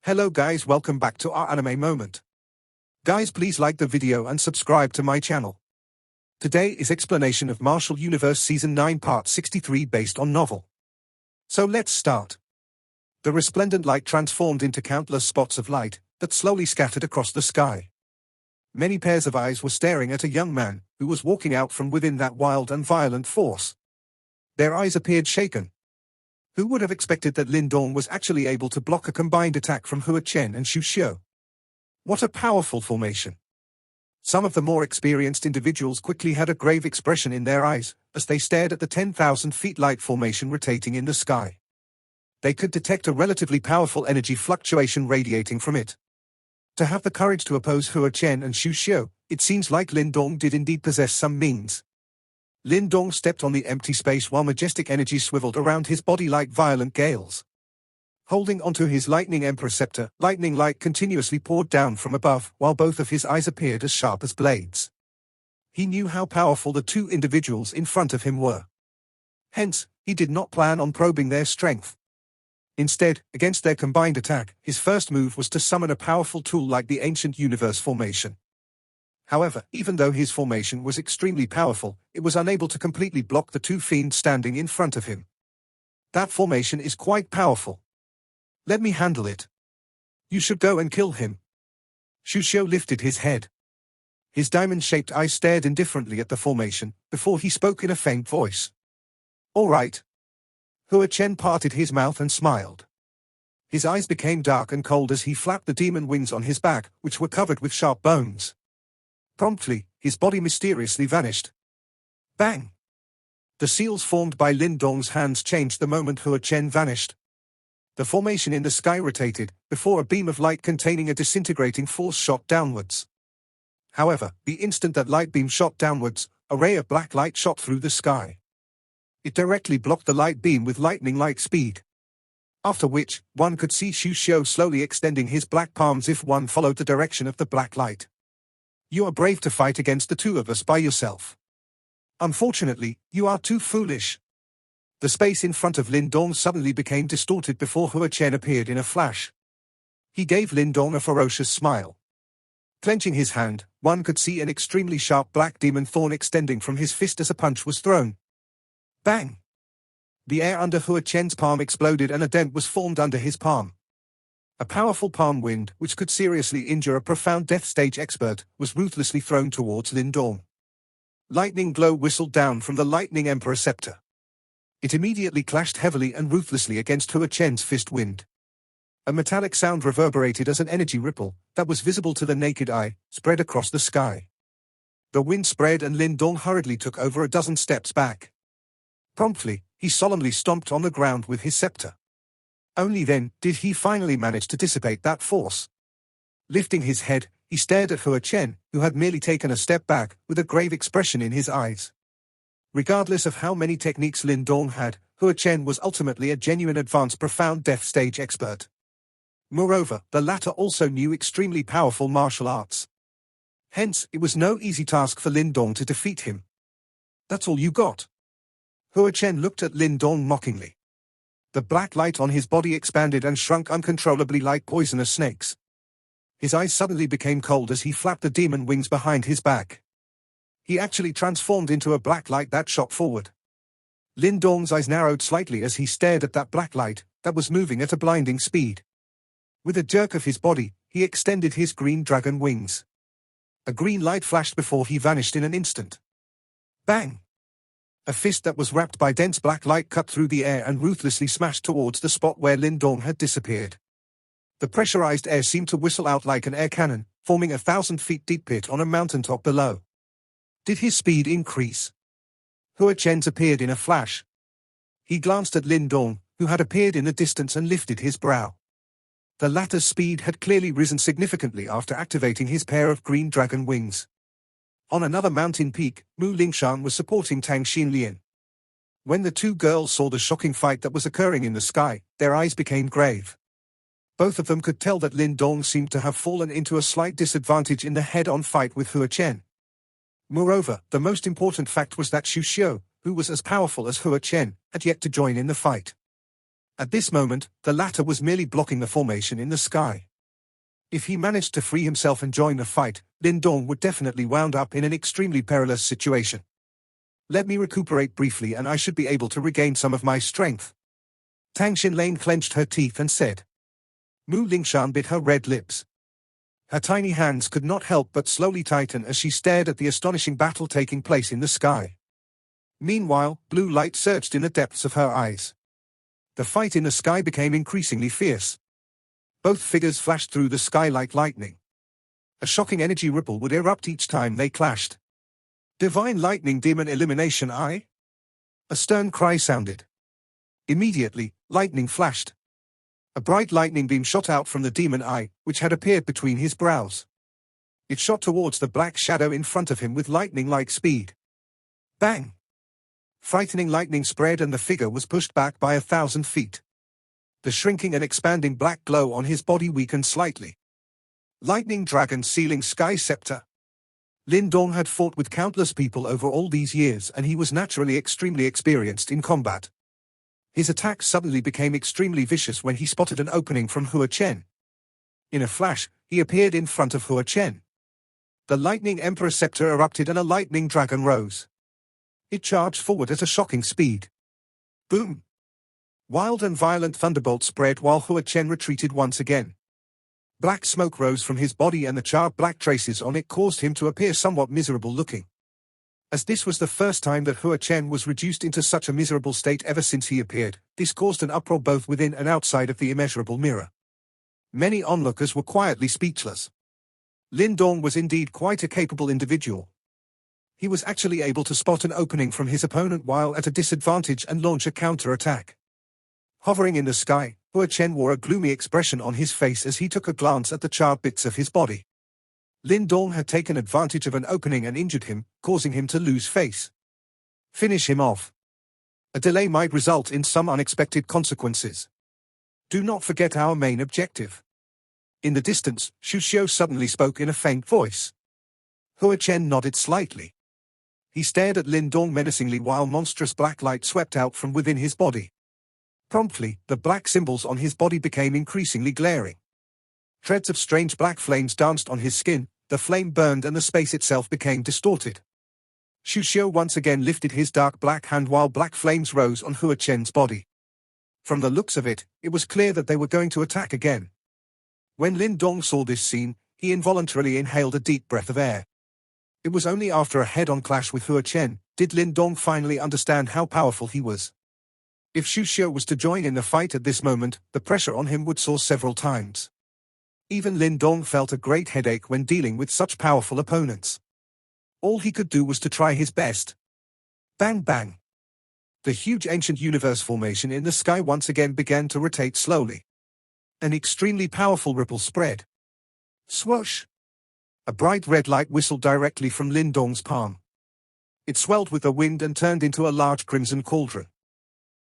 Hello guys, welcome back to our anime moment. Guys, please like the video and subscribe to my channel. Today is explanation of Martial Universe Season 9 Part 63 based on novel. So let's start. The resplendent light transformed into countless spots of light that slowly scattered across the sky. Many pairs of eyes were staring at a young man who was walking out from within that wild and violent force. Their eyes appeared shaken. Who would have expected that Lindong was actually able to block a combined attack from Hua Chen and Xu Xiu? What a powerful formation! Some of the more experienced individuals quickly had a grave expression in their eyes as they stared at the 10,000 feet light formation rotating in the sky. They could detect a relatively powerful energy fluctuation radiating from it. To have the courage to oppose Hua Chen and Xu Xiu, it seems like Lindong did indeed possess some means. Lindong stepped on the empty space while majestic energy swiveled around his body like violent gales. Holding onto his lightning emperor scepter, lightning light continuously poured down from above while both of his eyes appeared as sharp as blades. He knew how powerful the two individuals in front of him were. Hence, he did not plan on probing their strength. Instead, against their combined attack, his first move was to summon a powerful tool like the ancient universe formation. However, even though his formation was extremely powerful, it was unable to completely block the two fiends standing in front of him. That formation is quite powerful. Let me handle it. You should go and kill him. Xu Xiu lifted his head. His diamond-shaped eyes stared indifferently at the formation, before he spoke in a faint voice. All right. Hua Chen parted his mouth and smiled. His eyes became dark and cold as he flapped the demon wings on his back, which were covered with sharp bones. Promptly, his body mysteriously vanished. Bang! The seals formed by Lindong's hands changed the moment Hua Chen vanished. The formation in the sky rotated, before a beam of light containing a disintegrating force shot downwards. However, the instant that light beam shot downwards, a ray of black light shot through the sky. It directly blocked the light beam with lightning-like speed. After which, one could see Xu Xiu slowly extending his black palms if one followed the direction of the black light. You are brave to fight against the two of us by yourself. Unfortunately, you are too foolish. The space in front of Lindong suddenly became distorted before Hua Chen appeared in a flash. He gave Lindong a ferocious smile. Clenching his hand, one could see an extremely sharp black demon thorn extending from his fist as a punch was thrown. Bang! The air under Hua Chen's palm exploded and a dent was formed under his palm. A powerful palm wind, which could seriously injure a profound death stage expert, was ruthlessly thrown towards Lindong. Lightning glow whistled down from the lightning emperor scepter. It immediately clashed heavily and ruthlessly against Hua Chen's fist wind. A metallic sound reverberated as an energy ripple, that was visible to the naked eye, spread across the sky. The wind spread and Lindong hurriedly took over a dozen steps back. Promptly, he solemnly stomped on the ground with his scepter. Only then did he finally manage to dissipate that force. Lifting his head, he stared at Hua Chen, who had merely taken a step back, with a grave expression in his eyes. Regardless of how many techniques Lindong had, Hua Chen was ultimately a genuine advanced profound death stage expert. Moreover, the latter also knew extremely powerful martial arts. Hence, it was no easy task for Lindong to defeat him. That's all you got? Hua Chen looked at Lindong mockingly. The black light on his body expanded and shrunk uncontrollably like poisonous snakes. His eyes suddenly became cold as he flapped the demon wings behind his back. He actually transformed into a black light that shot forward. Lindong's eyes narrowed slightly as he stared at that black light that was moving at a blinding speed. With a jerk of his body, he extended his green dragon wings. A green light flashed before he vanished in an instant. Bang! A fist that was wrapped by dense black light cut through the air and ruthlessly smashed towards the spot where Lindong had disappeared. The pressurized air seemed to whistle out like an air cannon, forming a 1,000 feet deep pit on a mountaintop below. Did his speed increase? Hua Chen's appeared in a flash. He glanced at Lindong, who had appeared in the distance and lifted his brow. The latter's speed had clearly risen significantly after activating his pair of green dragon wings. On another mountain peak, Mu Lingshan was supporting Tang Xinlian. When the two girls saw the shocking fight that was occurring in the sky, their eyes became grave. Both of them could tell that Lindong seemed to have fallen into a slight disadvantage in the head-on fight with Hua Chen. Moreover, the most important fact was that Xu Xiu, who was as powerful as Hua Chen, had yet to join in the fight. At this moment, the latter was merely blocking the formation in the sky. If he managed to free himself and join the fight, Lindong would definitely wound up in an extremely perilous situation. Let me recuperate briefly and I should be able to regain some of my strength. Tang Xinlane clenched her teeth and said. Mu Lingshan bit her red lips. Her tiny hands could not help but slowly tighten as she stared at the astonishing battle taking place in the sky. Meanwhile, blue light surged in the depths of her eyes. The fight in the sky became increasingly fierce. Both figures flashed through the sky like lightning. A shocking energy ripple would erupt each time they clashed. Divine Lightning Demon Elimination Eye? A stern cry sounded. Immediately, lightning flashed. A bright lightning beam shot out from the demon eye, which had appeared between his brows. It shot towards the black shadow in front of him with lightning-like speed. Bang! Frightening lightning spread and the figure was pushed back by 1,000 feet. The shrinking and expanding black glow on his body weakened slightly. Lightning Dragon Sealing Sky Scepter. Lindong had fought with countless people over all these years and he was naturally extremely experienced in combat. His attack suddenly became extremely vicious when he spotted an opening from Hua Chen. In a flash, he appeared in front of Hua Chen. The Lightning Emperor Scepter erupted and a lightning dragon rose. It charged forward at a shocking speed. Boom! Wild and violent thunderbolts spread while Hua Chen retreated once again. Black smoke rose from his body and the charred black traces on it caused him to appear somewhat miserable looking. As this was the first time that Hua Chen was reduced into such a miserable state ever since he appeared, this caused an uproar both within and outside of the immeasurable mirror. Many onlookers were quietly speechless. Lindong was indeed quite a capable individual. He was actually able to spot an opening from his opponent while at a disadvantage and launch a counter-attack. Hovering in the sky, Hua Chen wore a gloomy expression on his face as he took a glance at the charred bits of his body. Lindong had taken advantage of an opening and injured him, causing him to lose face. Finish him off. A delay might result in some unexpected consequences. Do not forget our main objective. In the distance, Xu Xiu suddenly spoke in a faint voice. Hua Chen nodded slightly. He stared at Lindong menacingly while monstrous black light swept out from within his body. Promptly, the black symbols on his body became increasingly glaring. Threads of strange black flames danced on his skin, the flame burned and the space itself became distorted. Xu Xiu once again lifted his dark black hand while black flames rose on Hua Chen's body. From the looks of it, it was clear that they were going to attack again. When Lindong saw this scene, he involuntarily inhaled a deep breath of air. It was only after a head-on clash with Hua Chen did Lindong finally understand how powerful he was. If Xu Xiu was to join in the fight at this moment, the pressure on him would soar several times. Even Lindong felt a great headache when dealing with such powerful opponents. All he could do was to try his best. Bang bang! The huge ancient universe formation in the sky once again began to rotate slowly. An extremely powerful ripple spread. Swoosh! A bright red light whistled directly from Lindong's palm. It swelled with the wind and turned into a large crimson cauldron.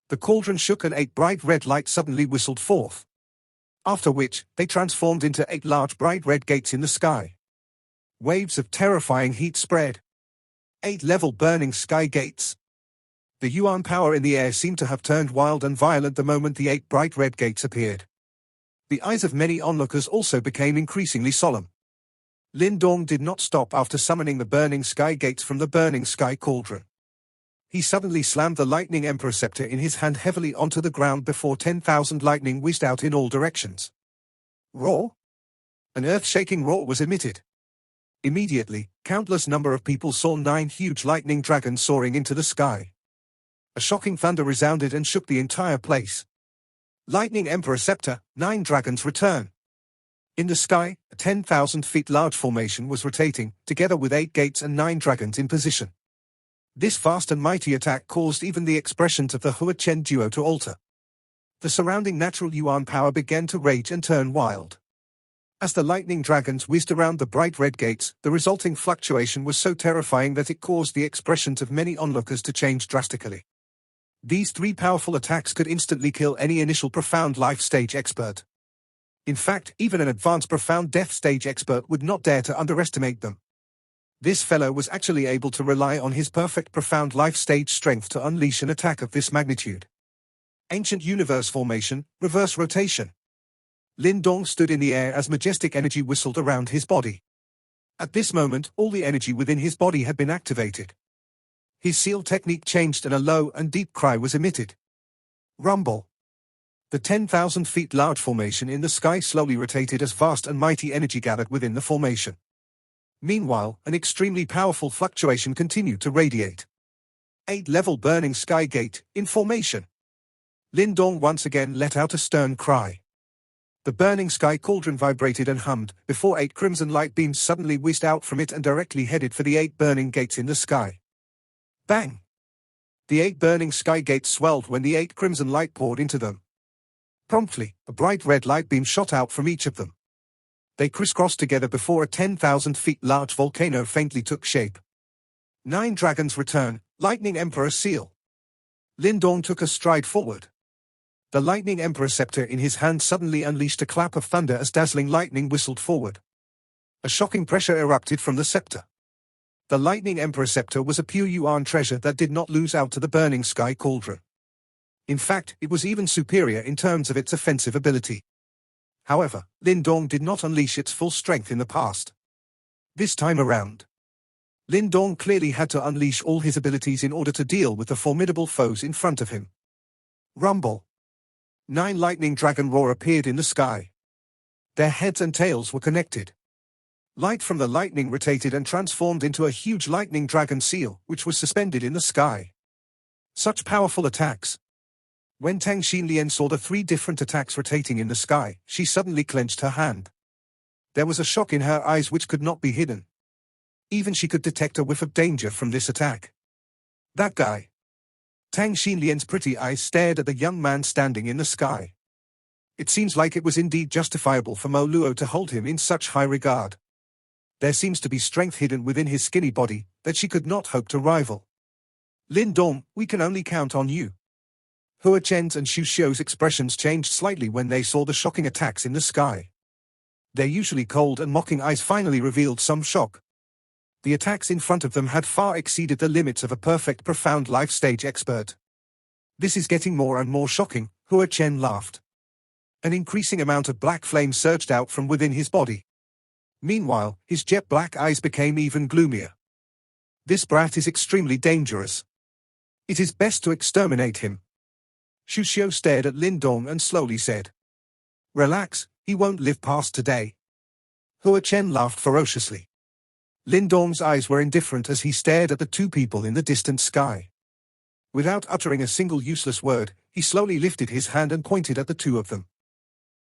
The cauldron shook and 8 bright red lights suddenly whistled forth. After which, they transformed into 8 large bright red gates in the sky. Waves of terrifying heat spread. 8 level burning sky gates. The Yuan power in the air seemed to have turned wild and violent the moment the 8 bright red gates appeared. The eyes of many onlookers also became increasingly solemn. Lindong did not stop after summoning the burning sky gates from the burning sky cauldron. He suddenly slammed the Lightning Emperor Scepter in his hand heavily onto the ground before 10,000 lightning whizzed out in all directions. Roar! An earth-shaking roar was emitted. Immediately, countless number of people saw 9 huge lightning dragons soaring into the sky. A shocking thunder resounded and shook the entire place. Lightning Emperor Scepter, 9 dragons return. In the sky, a 10,000 feet large formation was rotating, together with 8 gates and 9 dragons in position. This vast and mighty attack caused even the expressions of the Hua Chen duo to alter. The surrounding natural Yuan power began to rage and turn wild. As the lightning dragons whizzed around the bright red gates, the resulting fluctuation was so terrifying that it caused the expressions of many onlookers to change drastically. These 3 powerful attacks could instantly kill any initial profound life stage expert. In fact, even an advanced profound death stage expert would not dare to underestimate them. This fellow was actually able to rely on his perfect profound life stage strength to unleash an attack of this magnitude. Ancient universe formation, reverse rotation. Lindong stood in the air as majestic energy whistled around his body. At this moment, all the energy within his body had been activated. His seal technique changed and a low and deep cry was emitted. Rumble. The 10,000 feet large formation in the sky slowly rotated as vast and mighty energy gathered within the formation. Meanwhile, an extremely powerful fluctuation continued to radiate. 8-level burning sky gate, in formation. Lindong once again let out a stern cry. The burning sky cauldron vibrated and hummed, before 8 crimson light beams suddenly whizzed out from it and directly headed for the 8 burning gates in the sky. Bang! The 8 burning sky gates swelled when the 8 crimson light poured into them. Promptly, a bright red light beam shot out from each of them. They crisscrossed together before a 10,000 feet large volcano faintly took shape. 9 dragons return, Lightning Emperor seal. Lindong took a stride forward. The Lightning Emperor scepter in his hand suddenly unleashed a clap of thunder as dazzling lightning whistled forward. A shocking pressure erupted from the scepter. The Lightning Emperor scepter was a pure yuan treasure that did not lose out to the burning sky cauldron. In fact, it was even superior in terms of its offensive ability. However, Lindong did not unleash its full strength in the past. This time around, Lindong clearly had to unleash all his abilities in order to deal with the formidable foes in front of him. Rumble. 9 lightning dragon roar appeared in the sky. Their heads and tails were connected. Light from the lightning rotated and transformed into a huge lightning dragon seal, which was suspended in the sky. Such powerful attacks. When Tang Xinlian saw the 3 different attacks rotating in the sky, she suddenly clenched her hand. There was a shock in her eyes which could not be hidden. Even she could detect a whiff of danger from this attack. That guy. Tang Xinlian's pretty eyes stared at the young man standing in the sky. It seems like it was indeed justifiable for Mo Luo to hold him in such high regard. There seems to be strength hidden within his skinny body that she could not hope to rival. Lindong, we can only count on you. Hua Chen's and Xu Xiu's expressions changed slightly when they saw the shocking attacks in the sky. Their usually cold and mocking eyes finally revealed some shock. The attacks in front of them had far exceeded the limits of a perfect profound life stage expert. This is getting more and more shocking, Hua Chen laughed. An increasing amount of black flame surged out from within his body. Meanwhile, his jet black eyes became even gloomier. This brat is extremely dangerous. It is best to exterminate him. Xu Xiu stared at Lindong and slowly said, "Relax, he won't live past today." Hua Chen laughed ferociously. Lindong's eyes were indifferent as he stared at the 2 people in the distant sky. Without uttering a single useless word, he slowly lifted his hand and pointed at the 2 of them.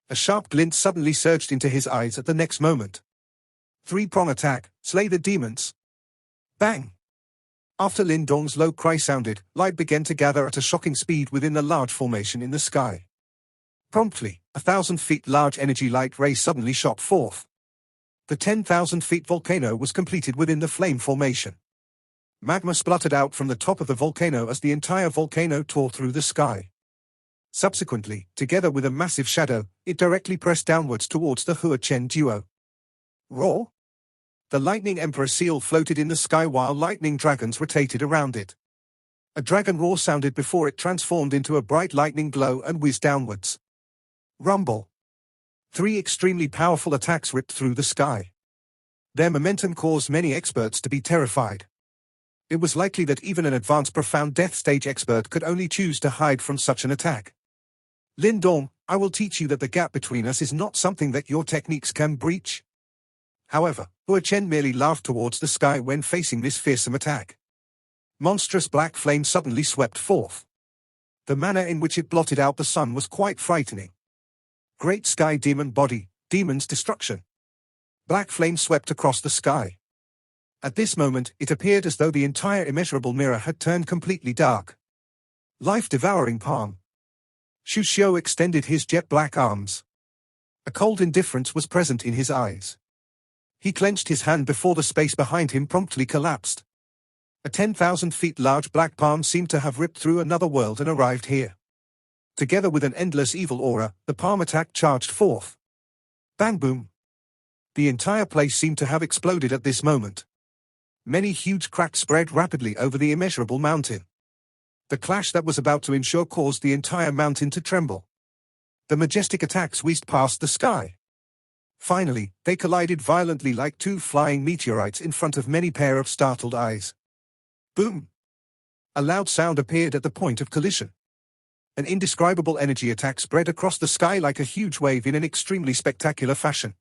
A sharp glint suddenly surged into his eyes at the next moment. 3-prong attack, slay the demons. Bang! After Lindong's low cry sounded, light began to gather at a shocking speed within the large formation in the sky. Promptly, 1,000 feet large energy light ray suddenly shot forth. The 10,000 feet volcano was completed within the flame formation. Magma spluttered out from the top of the volcano as the entire volcano tore through the sky. Subsequently, together with a massive shadow, it directly pressed downwards towards the Hua Chen duo. Roar! The Lightning Emperor seal floated in the sky while lightning dragons rotated around it. A dragon roar sounded before it transformed into a bright lightning glow and whizzed downwards. Rumble! 3 extremely powerful attacks ripped through the sky. Their momentum caused many experts to be terrified. It was likely that even an advanced profound death stage expert could only choose to hide from such an attack. Lindong, I will teach you that the gap between us is not something that your techniques can breach. However, Hua Chen merely laughed towards the sky when facing this fearsome attack. Monstrous black flame suddenly swept forth. The manner in which it blotted out the sun was quite frightening. Great sky demon body, demon's destruction. Black flame swept across the sky. At this moment, it appeared as though the entire immeasurable mirror had turned completely dark. Life-devouring palm. Xu Xiu extended his jet-black arms. A cold indifference was present in his eyes. He clenched his hand before the space behind him promptly collapsed. A 10,000 feet large black palm seemed to have ripped through another world and arrived here. Together with an endless evil aura, the palm attack charged forth. Bang boom! The entire place seemed to have exploded at this moment. Many huge cracks spread rapidly over the immeasurable mountain. The clash that was about to ensure caused the entire mountain to tremble. The majestic attacks whizzed past the sky. Finally, they collided violently like two flying meteorites in front of many pair of startled eyes. Boom! A loud sound appeared at the point of collision. An indescribable energy attack spread across the sky like a huge wave in an extremely spectacular fashion.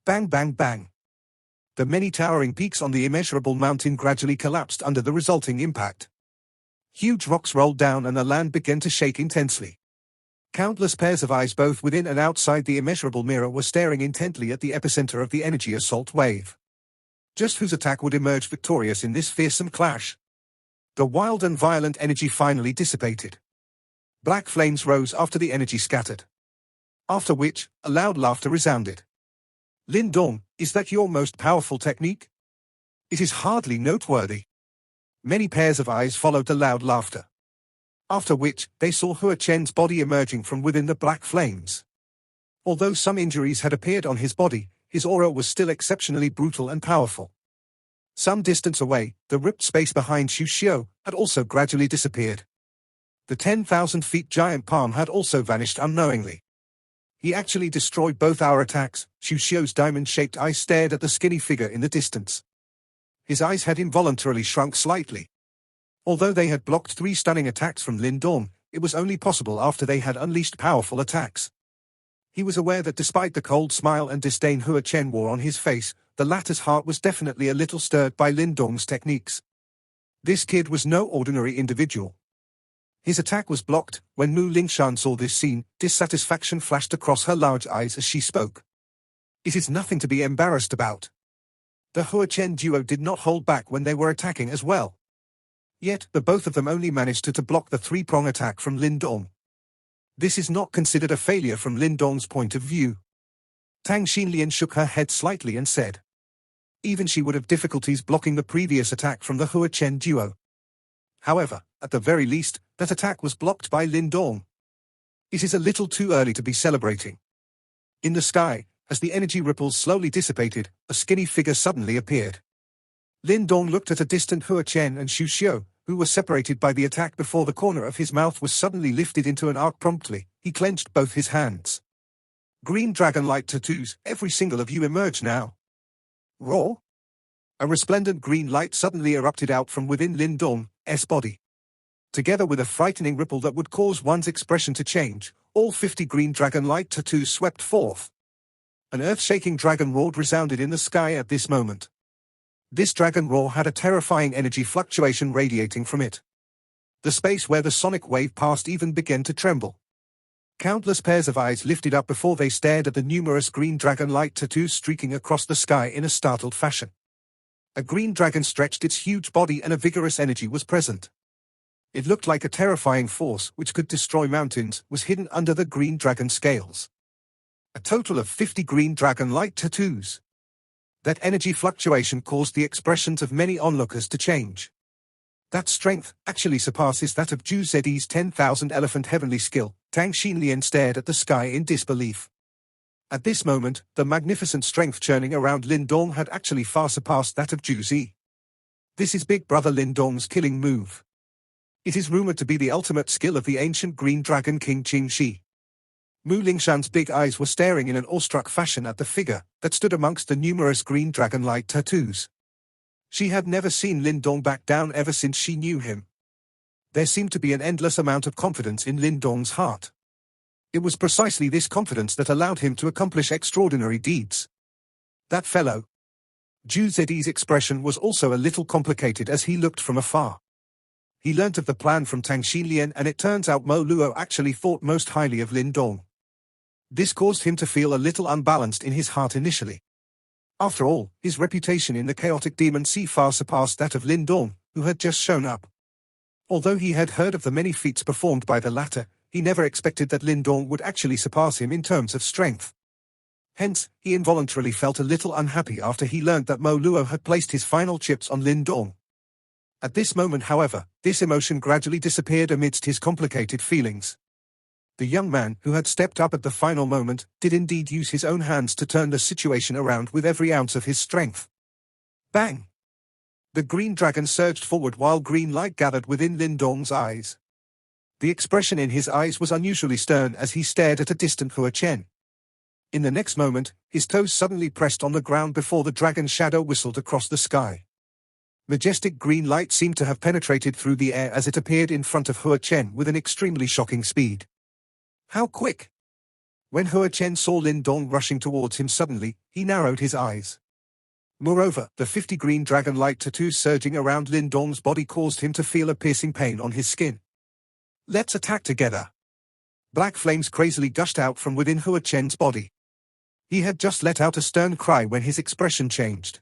Bang, bang, bang. The many towering peaks on the immeasurable mountain gradually collapsed under the resulting impact. Huge rocks rolled down and the land began to shake intensely. Countless pairs of eyes both within and outside the immeasurable mirror were staring intently at the epicenter of the energy assault wave. Just whose attack would emerge victorious in this fearsome clash? The wild and violent energy finally dissipated. Black flames rose after the energy scattered. After which, a loud laughter resounded. Lindong, is that your most powerful technique? It is hardly noteworthy. Many pairs of eyes followed the loud laughter. After which, they saw Hua Chen's body emerging from within the black flames. Although some injuries had appeared on his body, his aura was still exceptionally brutal and powerful. Some distance away, the ripped space behind Xu Xiu had also gradually disappeared. The 10,000 feet giant palm had also vanished unknowingly. He actually destroyed both our attacks. Xu Xiu's diamond-shaped eyes stared at the skinny figure in the distance. His eyes had involuntarily shrunk slightly. Although they had blocked 3 stunning attacks from Lindong, it was only possible after they had unleashed powerful attacks. He was aware that despite the cold smile and disdain Hua Chen wore on his face, the latter's heart was definitely a little stirred by Lindong's techniques. This kid was no ordinary individual. His attack was blocked. When Mu Lingshan saw this scene, dissatisfaction flashed across her large eyes as she spoke. It is nothing to be embarrassed about. The Hua Chen duo did not hold back when they were attacking as well. Yet, the both of them only managed to block the 3-prong attack from Lindong. This is not considered a failure from Lindong's point of view. Tang Xinlian shook her head slightly and said. Even she would have difficulties blocking the previous attack from the Hua Chen duo. However, at the very least, that attack was blocked by Lindong. It is a little too early to be celebrating. In the sky, as the energy ripples slowly dissipated, a skinny figure suddenly appeared. Lindong looked at a distant Hua Chen and Xu Xiu, who were separated by the attack before the corner of his mouth was suddenly lifted into an arc promptly. He clenched both his hands. Green dragon light tattoos, every single of you emerge now. Roar! A resplendent green light suddenly erupted out from within Lindong's body. Together with a frightening ripple that would cause one's expression to change, all 50 green dragon light tattoos swept forth. An earth-shaking dragon roar resounded in the sky at this moment. This dragon roar had a terrifying energy fluctuation radiating from it. The space where the sonic wave passed even began to tremble. Countless pairs of eyes lifted up before they stared at the numerous green dragon light tattoos streaking across the sky in a startled fashion. A green dragon stretched its huge body and a vigorous energy was present. It looked like a terrifying force which could destroy mountains was hidden under the green dragon scales. A total of 50 green dragon light tattoos. That energy fluctuation caused the expressions of many onlookers to change. That strength actually surpasses that of Zhu Zi's 10,000 elephant heavenly skill. Tang Xinlian stared at the sky in disbelief. At this moment, the magnificent strength churning around Lindong had actually far surpassed that of Zhu Zi. This is Big Brother Lindong's killing move. It is rumored to be the ultimate skill of the ancient green dragon King Qing Shi. Mu Lingshan's big eyes were staring in an awestruck fashion at the figure that stood amongst the numerous green dragon light tattoos. She had never seen Lindong back down ever since she knew him. There seemed to be an endless amount of confidence in Lindong's heart. It was precisely this confidence that allowed him to accomplish extraordinary deeds. That fellow. Zhu Zi's expression was also a little complicated as he looked from afar. He learnt of the plan from Tang Xinlian and it turns out Mo Luo actually thought most highly of Lindong. This caused him to feel a little unbalanced in his heart initially. After all, his reputation in the chaotic demon sea far surpassed that of Lindong, who had just shown up. Although he had heard of the many feats performed by the latter, he never expected that Lindong would actually surpass him in terms of strength. Hence, he involuntarily felt a little unhappy after he learned that Mo Luo had placed his final chips on Lindong. At this moment, however, this emotion gradually disappeared amidst his complicated feelings. The young man, who had stepped up at the final moment, did indeed use his own hands to turn the situation around with every ounce of his strength. Bang! The green dragon surged forward while green light gathered within Lindong's eyes. The expression in his eyes was unusually stern as he stared at a distant Hua Chen. In the next moment, his toes suddenly pressed on the ground before the dragon's shadow whistled across the sky. Majestic green light seemed to have penetrated through the air as it appeared in front of Hua Chen with an extremely shocking speed. How quick! When Hua Chen saw Lindong rushing towards him suddenly, he narrowed his eyes. Moreover, the 50 green dragon light tattoos surging around Lindong's body caused him to feel a piercing pain on his skin. Let's attack together. Black flames crazily gushed out from within Hua Chen's body. He had just let out a stern cry when his expression changed.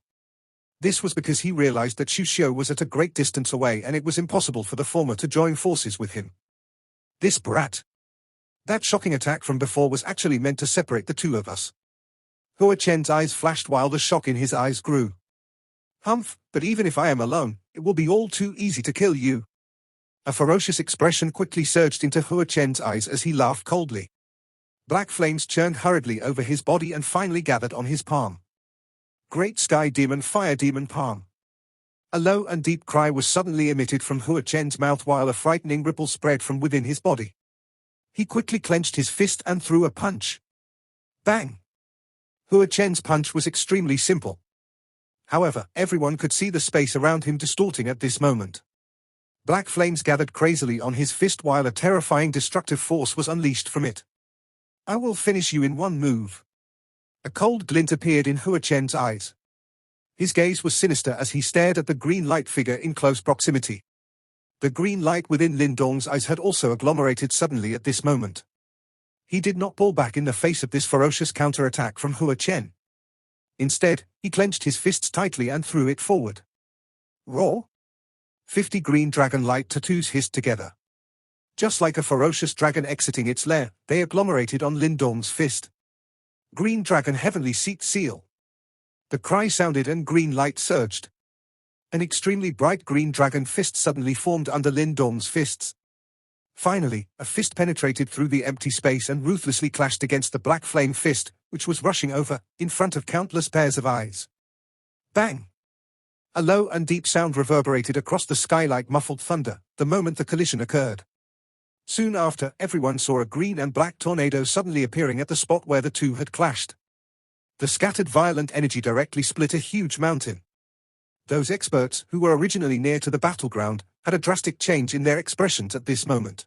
This was because he realized that Xu Xiu was at a great distance away and it was impossible for the former to join forces with him. This brat! That shocking attack from before was actually meant to separate the two of us. Hua Chen's eyes flashed while the shock in his eyes grew. Humph, but even if I am alone, it will be all too easy to kill you. A ferocious expression quickly surged into Hua Chen's eyes as he laughed coldly. Black flames churned hurriedly over his body and finally gathered on his palm. Great Sky Demon Fire Demon Palm. A low and deep cry was suddenly emitted from Hua Chen's mouth while a frightening ripple spread from within his body. He quickly clenched his fist and threw a punch. Bang! Hua Chen's punch was extremely simple. However, everyone could see the space around him distorting at this moment. Black flames gathered crazily on his fist while a terrifying destructive force was unleashed from it. I will finish you in one move. A cold glint appeared in Hua Chen's eyes. His gaze was sinister as he stared at the green light figure in close proximity. The green light within Lindong's eyes had also agglomerated suddenly at this moment. He did not pull back in the face of this ferocious counterattack from Hua Chen. Instead, he clenched his fists tightly and threw it forward. Roar! 50 green dragon light tattoos hissed together. Just like a ferocious dragon exiting its lair, they agglomerated on Lindong's fist. Green dragon heavenly seat seal. The cry sounded and green light surged. An extremely bright green dragon fist suddenly formed under Lindong's fists. Finally, a fist penetrated through the empty space and ruthlessly clashed against the black flame fist, which was rushing over, in front of countless pairs of eyes. Bang! A low and deep sound reverberated across the sky like muffled thunder, the moment the collision occurred. Soon after, everyone saw a green and black tornado suddenly appearing at the spot where the two had clashed. The scattered violent energy directly split a huge mountain. Those experts, who were originally near to the battleground, had a drastic change in their expressions at this moment.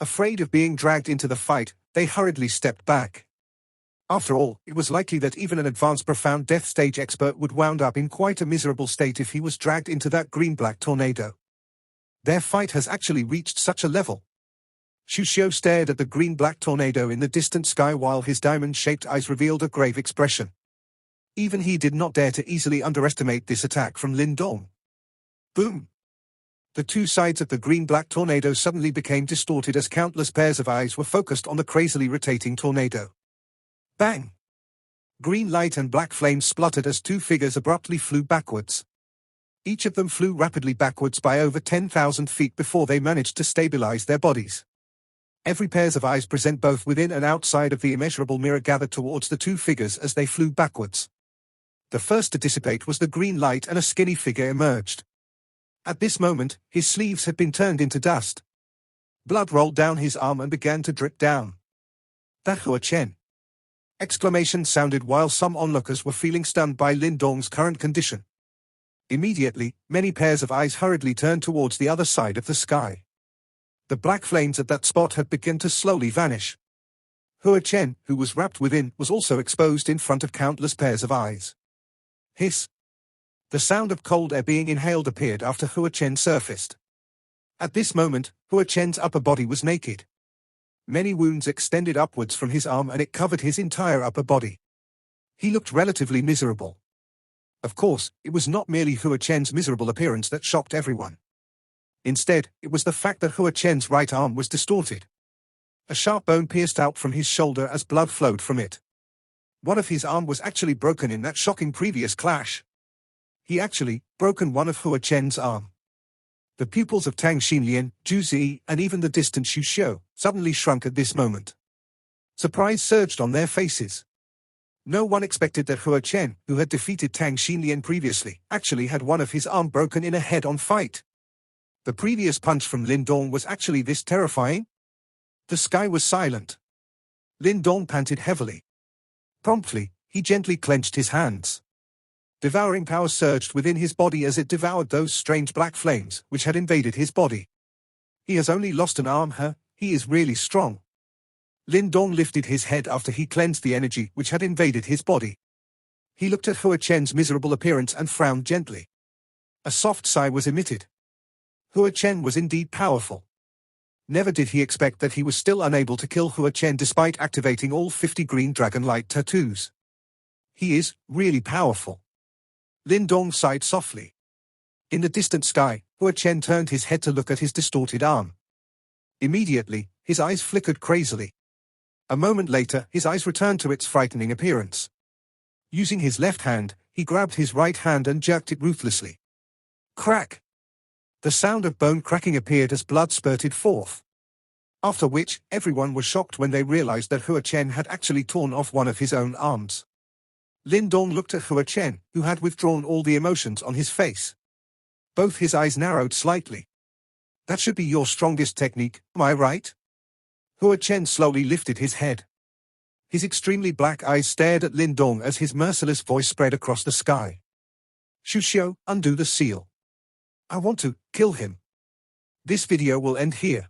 Afraid of being dragged into the fight, they hurriedly stepped back. After all, it was likely that even an advanced profound death stage expert would wound up in quite a miserable state if he was dragged into that green-black tornado. Their fight has actually reached such a level. Xu Xiu stared at the green-black tornado in the distant sky while his diamond-shaped eyes revealed a grave expression. Even he did not dare to easily underestimate this attack from Lindong. Boom! The two sides of the green-black tornado suddenly became distorted as countless pairs of eyes were focused on the crazily rotating tornado. Bang! Green light and black flames spluttered as two figures abruptly flew backwards. Each of them flew rapidly backwards by over 10,000 feet before they managed to stabilize their bodies. Every pairs of eyes present both within and outside of the immeasurable mirror gathered towards the two figures as they flew backwards. The first to dissipate was the green light and a skinny figure emerged. At this moment, his sleeves had been turned into dust. Blood rolled down his arm and began to drip down. That Hua Chen! Exclamations sounded while some onlookers were feeling stunned by Lindong's current condition. Immediately, many pairs of eyes hurriedly turned towards the other side of the sky. The black flames at that spot had begun to slowly vanish. Hua Chen, who was wrapped within, was also exposed in front of countless pairs of eyes. Hiss! The sound of cold air being inhaled appeared after Hua Chen surfaced. At this moment, Hua Chen's upper body was naked. Many wounds extended upwards from his arm and it covered his entire upper body. He looked relatively miserable. Of course, it was not merely Hua Chen's miserable appearance that shocked everyone. Instead, it was the fact that Hua Chen's right arm was distorted. A sharp bone pierced out from his shoulder as blood flowed from it. One of his arm was actually broken in that shocking previous clash. He actually broken one of Hua Chen's arm. The pupils of Tang Xinlian, Zhu Zi, and even the distant Xu Xiu suddenly shrunk at this moment. Surprise surged on their faces. No one expected that Hua Chen, who had defeated Tang Xinlian previously, actually had one of his arm broken in a head-on fight. The previous punch from Lindong was actually this terrifying? The sky was silent. Lindong panted heavily. Promptly, he gently clenched his hands. Devouring power surged within his body as it devoured those strange black flames which had invaded his body. He has only lost an arm, huh? He is really strong. Lindong lifted his head after he cleansed the energy which had invaded his body. He looked at Hua Chen's miserable appearance and frowned gently. A soft sigh was emitted. Hua Chen was indeed powerful. Never did he expect that he was still unable to kill Hua Chen despite activating all 50 green dragon light tattoos. He is really powerful. Lindong sighed softly. In the distant sky, Hua Chen turned his head to look at his distorted arm. Immediately, his eyes flickered crazily. A moment later, his eyes returned to its frightening appearance. Using his left hand, he grabbed his right hand and jerked it ruthlessly. Crack! The sound of bone cracking appeared as blood spurted forth. After which, everyone was shocked when they realized that Hua Chen had actually torn off one of his own arms. Lindong looked at Hua Chen, who had withdrawn all the emotions on his face. Both his eyes narrowed slightly. That should be your strongest technique, am I right? Hua Chen slowly lifted his head. His extremely black eyes stared at Lindong as his merciless voice spread across the sky. Shuxiu, undo the seal. I want to kill him. This video will end here.